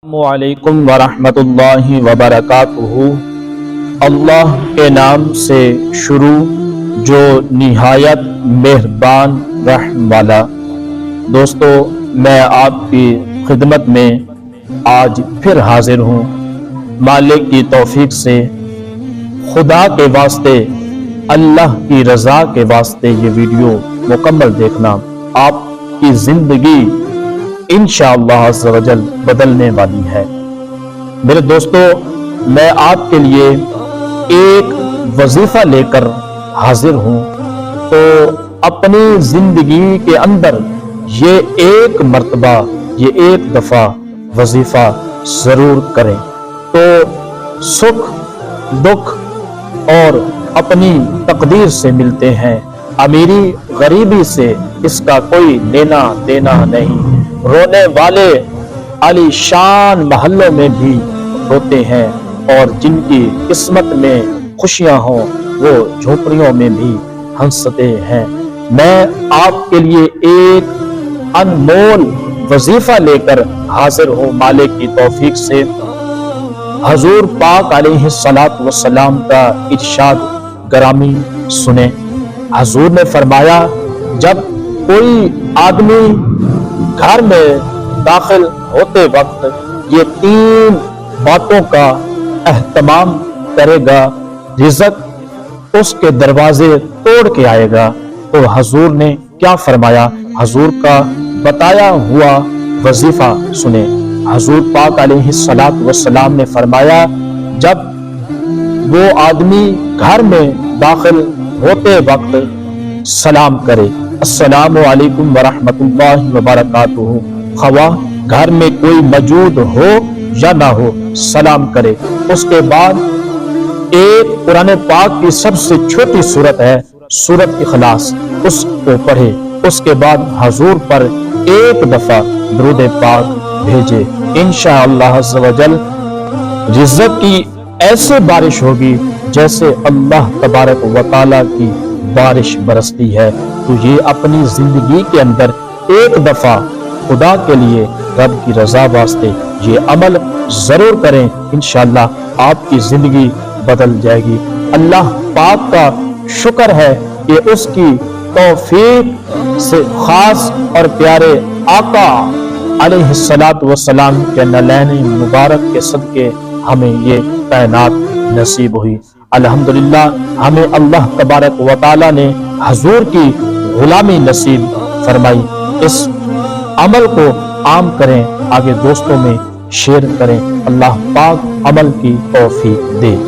السلام علیکم ورحمۃ اللہ وبرکاتہ۔ اللہ کے نام سے شروع جو نہایت مہربان رحم والا۔ دوستو، میں آپ کی خدمت میں آج پھر حاضر ہوں۔ مالک کی توفیق سے، خدا کے واسطے، اللہ کی رضا کے واسطے یہ ویڈیو مکمل دیکھنا۔ آپ کی زندگی انشاءاللہ عز و جل بدلنے والی ہے۔ میرے دوستو، میں آپ کے لیے ایک وظیفہ لے کر حاضر ہوں، تو اپنی زندگی کے اندر یہ ایک مرتبہ، یہ ایک دفعہ وظیفہ ضرور کریں، تو سکھ دکھ اور اپنی تقدیر سے ملتے ہیں۔ امیری غریبی سے اس کا کوئی لینا دینا نہیں۔ رونے والے عالی شان محلوں میں بھی روتے ہیں، اور جن کی قسمت میں خوشیاں ہوں وہ جھوپڑیوں میں بھی ہنستے ہیں۔ میں آپ کے لیے ایک انمول وظیفہ لے کر حاضر ہوں مالک کی توفیق سے۔ حضور پاک علیہ الصلوۃ والسلام کا ارشاد گرامی سنیں۔ حضور نے فرمایا، جب کوئی آدمی گھر میں داخل ہوتے وقت یہ 3 باتوں کا اہتمام کرے گا، رزق اس کے دروازے توڑ کے آئے گا۔ تو حضور نے کیا فرمایا؟ حضور کا بتایا ہوا وظیفہ سنیں۔ حضور پاک علیہ الصلوۃ والسلام نے فرمایا، جب وہ آدمی گھر میں داخل ہوتے وقت سلام کرے، السلام علیکم ورحمۃ اللہ وبرکاتہ، خواہ گھر میں کوئی موجود ہو یا نہ ہو، سلام کرے۔ اس کے بعد ایک قرآن پاک کی سب سے چھوٹی سورت ہے سورت اخلاص، اس کو پڑھے۔ اس کے بعد حضور پر ایک دفعہ درود پاک بھیجے۔ انشاءاللہ عز و جل رزق کی ایسے بارش ہوگی جیسے اللہ تبارک و تعالیٰ کی بارش برستی ہے۔ تو یہ اپنی زندگی کے اندر ایک دفعہ خدا کے لیے، رب کی رضا واسطے یہ عمل ضرور کریں۔ انشاءاللہ آپ کی زندگی بدل جائے گی۔ اللہ پاک کا شکر ہے کہ اس کی توفیق سے خاص اور پیارے آقا علیہ الصلوۃ والسلام کے نالین مبارک کے صدقے ہمیں یہ کائنات نصیب ہوئی۔ الحمدللہ ہمیں اللہ تبارک و تعالی نے حضور کی غلامی نصیب فرمائی۔ اس عمل کو عام کریں، آگے دوستوں میں شیئر کریں۔ اللہ پاک عمل کی توفیق دے۔